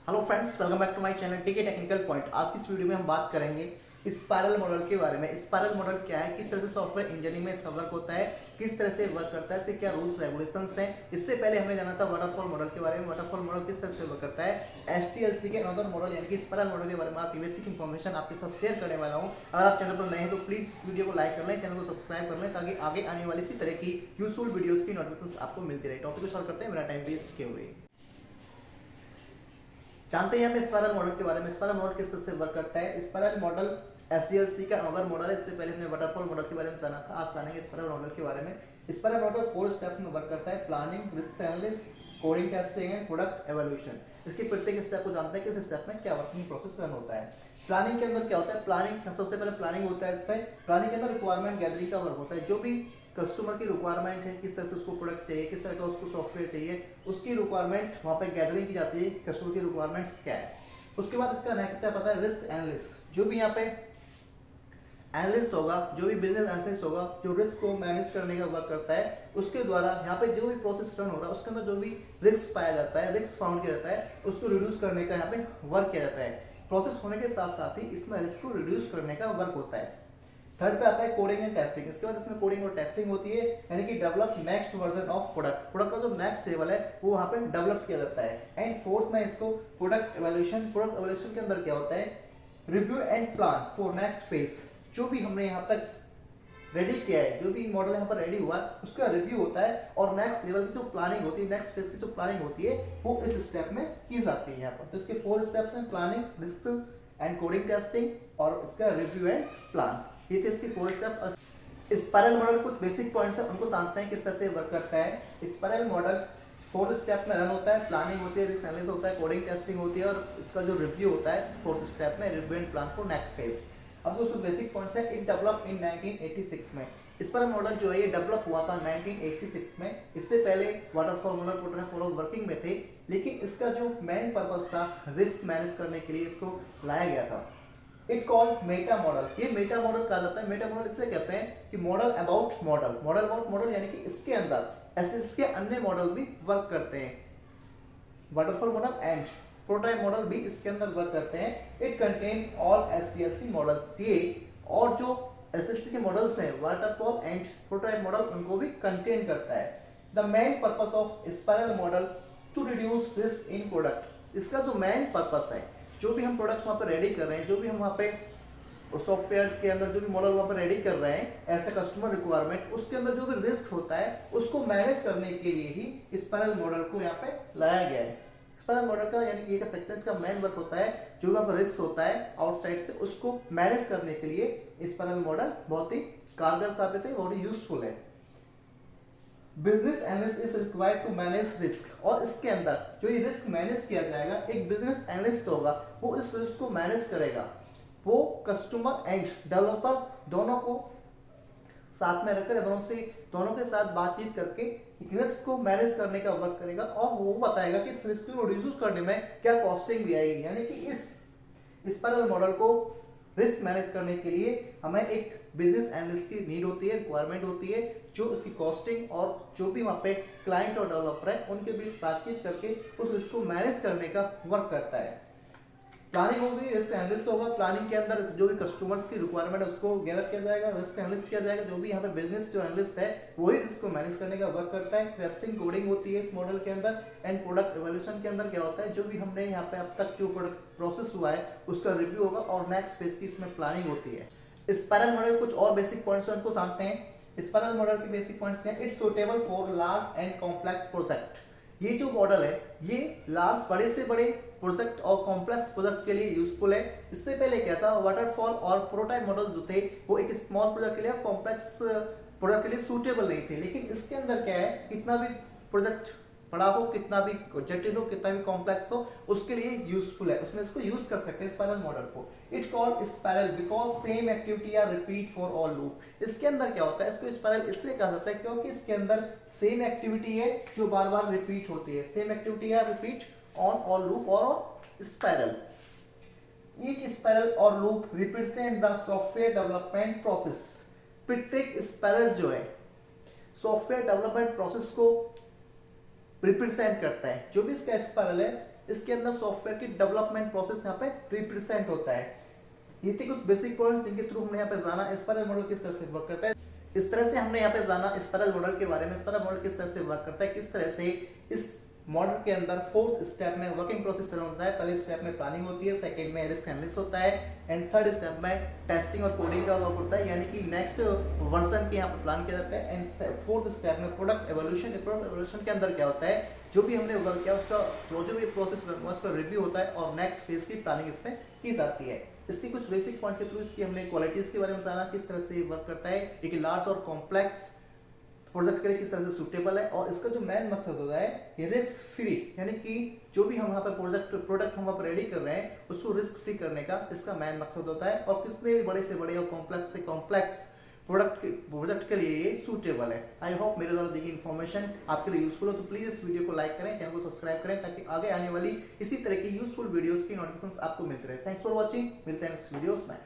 Hello friends, welcome back to my channel TK technical point. आज की इस video में हम बात करेंगे स्पाइरल मॉडल के बारे में। स्पाइरल मॉडल क्या है, किस तरह से सॉफ्टवेयर इंजीनियरिंग में इसका वर्क होता है, किस तरह से वर्क करता है, इससे क्या रूल्स रेगुलेशंस हैं। इससे पहले हमें जाना था वाटरफॉल मॉडल के बारे में। वाटरफॉल मॉडल किस तरह से वर्क करता है। एचटीएलसी के अनदर मॉडल यानी कि स्पाइरल मॉडल के बारे में आज बेसिक इन्फॉर्मेशन आपके साथ शेयर करने वाला हूँ। अगर आप चैनल पर नए हैं तो प्लीज वीडियो को लाइक कर लें, चैनल को सब्सक्राइब कर लें ताकि आगे आने वाली इसी तरह की यूजफुल वीडियोस की नोटिफिकेशन आपको मिलती रहे। टॉपिक को स्टार्ट करते हैं मेरा टाइम वेस्ट किए हुए। जानते हैं हम स्पाइरल मॉडल के बारे में। स्पाइरल मॉडल किस तरह से वर्क करता है। स्पाइरल मॉडल एसडीएलसी का अनदर मॉडल है। इससे पहले हमने वाटरफॉल मॉडल के बारे में जाना था, आज जानेंगे स्पाइरल मॉडल के बारे में। स्पाइरल मॉडल 4 स्टेप में वर्क करता है। Planning, risk analysis, coding, testing and product evolution. इसके प्रत्येक स्टेप को जानते हैं कि इस स्टेप में क्या वर्किंग प्रोसेस रन होता है। प्लानिंग के अंदर क्या होता है। प्लानिंग सबसे पहले प्लानिंग होता है। इसमें प्लानिंग के अंदर रिक्वायरमेंट गैदरिंग का वर्क होता है। जो भी कस्टमर की रिक्वायरमेंट है, किस तरह से उसको प्रोडक्ट चाहिए, किस तरह का उसको सॉफ्टवेयर चाहिए, उसकी रिक्वायरमेंट वहाँ पे गैदरिंग की जाती है। कस्टमर की रिक्वायरमेंट्स क्या है। उसके बाद इसका नेक्स्ट स्टेप आता है रिस्क एनालिस्ट। जो भी यहाँ पे एनालिस्ट होगा, जो भी बिजनेस एनालिस्ट होगा, जो रिस्क को मैनेज करने का वर्क करता है, उसके द्वारा यहाँ पे जो भी प्रोसेस रन हो रहा है उसके अंदर जो भी रिस्क पाया जाता है, रिस्क फाउंड किया जाता है, उसको रिड्यूस करने का यहाँ पे वर्क किया जाता है। प्रोसेस होने के साथ साथ ही इसमें रिस्क को रिड्यूस करने का वर्क होता है। थर्ड पे आता है कोडिंग एंड टेस्टिंग। इसके बाद इसमें कोडिंग और टेस्टिंग होती है, यानी कि develop next version of product. Product का जो नेक्स्ट लेवल है वो वहाँ पे डेवलप किया जाता है। एंड फोर्थ में इसको प्रोडक्ट एवोल्यूशन। प्रोडक्ट एवोल्यूशन के अंदर क्या होता है, review and plan for next phase. जो भी हमने यहाँ तक रेडी किया है, जो भी मॉडल यहाँ पर रेडी हुआ है, उसका रिव्यू होता है और नेक्स्ट लेवल की जो प्लानिंग होती है, नेक्स्ट फेज की जो प्लानिंग होती है वो इस स्टेप में की जाती है। यहाँ पर तो इसके 4 स्टेप्स हैं, planning, risk and coding, testing और इसका रिव्यू एंड प्लान। ये थे इसके 4 स्टेप। स्पाइरल मॉडल कुछ बेसिक पॉइंट्स हैं, उनको जानते हैं किस तरह से वर्क करता है। स्पाइरल मॉडल 4 स्टेप में रन होता है। प्लानिंग होती है, रिस्क एनालिसिस होता है, कोडिंग टेस्टिंग होती है और इसका जो रिव्यू होता है 4th स्टेप में, review and plan for next phase. अब दोस्तों बेसिक पॉइंट्स है। इट डेवलप इन 1986 में। स्पाइरल मॉडल जो है ये डेवलप हुआ था 1986 में। इससे पहले वाटरफॉल मॉडल प्रोटोटाइप वर्किंग में थे, लेकिन इसका जो मेन पर्पस था रिस्क मैनेज करने के लिए इसको लाया गया था। It called Meta model. ये मेटा मॉडल कहा जाता है। मेटा मॉडल इसलिए कहते हैं कि model about model. Model about model यानी कि इसके अंदर ऐसे इसके अन्य मॉडल भी वर्क करते हैं। Waterfall model and prototype model भी इसके अंदर वर्क करते हैं। It contain all SDLC models. ये और जो एसडीएलसी के मॉडल्स हैं, वाटरफॉल एंड प्रोटोटाइप मॉडल, उनको भी कंटेन करता है। The main purpose of spiral model to reduce risk in product. इसका जो मेन पर्पस है, जो भी हम प्रोडक्ट वहाँ पर रेडी कर रहे हैं, जो भी हम वहाँ पे सॉफ्टवेयर के अंदर जो भी मॉडल वहाँ पर रेडी कर रहे हैं एज द कस्टमर रिक्वायरमेंट, उसके अंदर जो भी रिस्क होता है उसको मैनेज करने के लिए ही स्पाइरल मॉडल को यहाँ पे लाया गया है। स्पाइरल मॉडल का यानी कि ये कह सकते हैं इसका मेन वर्क होता है, जो वहाँ पर रिस्क होता है आउटसाइड से, उसको मैनेज करने के लिए स्पाइरल मॉडल बहुत ही कारगर साबित है, बहुत ही यूजफुल है। Business analyst is required to manage risk. और इसके अंदर जो ये रिस्क मैनेज किया जाएगा, एक बिजनेस एनालिस्ट होगा, वो इस रिस्क को मैनेज करेगा। वो कस्टमर एंड डेवलपर दोनों को साथ में रखकर दोनों के साथ बातचीत करके रिस्क को मैनेज करने का वर्क करेगा और वो बताएगा कि इस रिस्क को रिड्यूस करने में क्या कॉस्टिंग भी आएगी। यानी कि इस स्पाइरल मॉडल को रिस्क मैनेज करने के लिए हमें एक बिजनेस एनालिस्ट की नीड होती है, रिक्वायरमेंट होती है, जो उसकी कॉस्टिंग और जो भी वहाँ पे क्लाइंट और डेवलपर है उनके बीच बातचीत करके उस रिस्क को मैनेज करने का वर्क करता है। प्लानिंग होगी, रिस्क एनालिस्ट होगा। प्लानिंग के अंदर जो भी कस्टमर्स की रिक्वायरमेंट है उसको गैदर किया जाएगा, रिस्क एनालिस्ट किया जाएगा। जो भी यहाँ पे बिजनेस जो एनालिस्ट है वही रिस्क को मैनेज करने का वर्क करता है। टेस्टिंग, कोडिंग होती है इस मॉडल के अंदर। एंड प्रोडक्ट एवोल्यूशन के अंदर क्या होता है, जो भी हमने यहाँ पे अब तक जो प्रोडक्ट प्रोसेस हुआ है उसका रिव्यू होगा और नेक्स्ट फेज की इसमें प्लानिंग होती है। स्पाइरल मॉडल कुछ और बेसिक पॉइंट्स उनको जानते हैं। स्पाइरल मॉडल के बेसिक पॉइंट्स हैं। It's suitable for large and complex project. ये जो मॉडल है ये लार्ज, बड़े से बड़े प्रोजेक्ट और कॉम्प्लेक्स प्रोजेक्ट के लिए यूजफुल है। इससे पहले क्या था, वाटरफॉल और प्रोटोटाइप मॉडल जो थे वो एक स्मॉल प्रोजेक्ट के लिए, कॉम्प्लेक्स प्रोजेक्ट के लिए सूटेबल नहीं थे। लेकिन इसके अंदर क्या है, कितना भी प्रोजेक्ट बड़ा हो, कितना भी जटिल हो, कितना भी कॉम्प्लेक्स हो, उसके लिए यूजफुल है, उसमें इसको यूज कर सकते हैं स्पाइरल मॉडल को। It's called spiral because same activity are repeat for all loop. इसके अंदर क्या होता है, इसको स्पाइरल इसलिए कहा जाता है क्योंकि इसके अंदर सेम एक्टिविटी है जो बार बार रिपीट होती है। Same activity are repeat on all loop और ऑन स्पाइरल। ईच स्पाइरल और loop represent the software development process. प्रत्येक स्पाइरल जो है सॉफ्टवेयर डेवलपमेंट प्रोसेस को रिप्रेजेंट करता है। जो भी इसका स्पाइरल है इसके अंदर सॉफ्टवेयर की डेवलपमेंट प्रोसेस यहाँ पे रिप्रेजेंट होता है। ये थे कुछ बेसिक पॉइंट जिनके थ्रू हमने यहाँ पे जाना स्पाइरल मॉडल किस तरह से वर्क करता है। इस तरह से हमने यहाँ पे जाना स्पाइरल मॉडल के बारे में, स्पाइरल मॉडल किस तरह से वर्क करता है, किस तरह से इस मॉडल के अंदर 4th स्टेप में वर्किंग प्रोसेस चल होता है। पहले स्टेप में प्लानिंग होती है, सेकंड में रिस्क एनालिसिस होता है एंड थर्ड स्टेप में टेस्टिंग और कोडिंग का वर्क होता है, यानी कि नेक्स्ट वर्जन के यहाँ पर प्लान किया जाता है। एंड 4th स्टेप में प्रोडक्ट एवोल्यूशन। प्रोडक्ट एवोल्यूशन के अंदर क्या होता है, जो भी हमने वर्क किया उसका जो भी प्रोसेस उसका रिव्यू होता है और नेक्स्ट फेज की प्लानिंग इसमें की जाती है। इसकी कुछ बेसिक पॉइंट के थ्रू इसकी हमने क्वालिटीज के बारे में जाना, किस तरह से वर्क करता है, एक लार्ज और कॉम्प्लेक्स प्रोजेक्ट के लिए किस तरह से सूटेबल है, और इसका जो मेन मकसद होता है ये रिस्क फ्री, यानी कि जो भी हम यहाँ पर प्रोडक्ट हम वहाँ पर रेडी कर रहे हैं उसको रिस्क फ्री करने का इसका मेन मकसद होता है, और कितने भी बड़े से बड़े और कॉम्प्लेक्स से कॉम्प्लेक्स प्रोजेक्ट के लिए ये सूटेबल है। आई होप मेरे द्वारा दी गई इन्फॉर्मेशन आपके लिए यूजफुल हो, तो प्लीज इस वीडियो को लाइक करें, चैनल को सब्सक्राइब करें ताकि आगे आने वाली इसी तरह की यूजफुल वीडियोस की नोटिफिकेशंस आपको मिलते रहे। थैंक्स फॉर वॉचिंग, मिलते हैं नेक्स्ट वीडियोस में।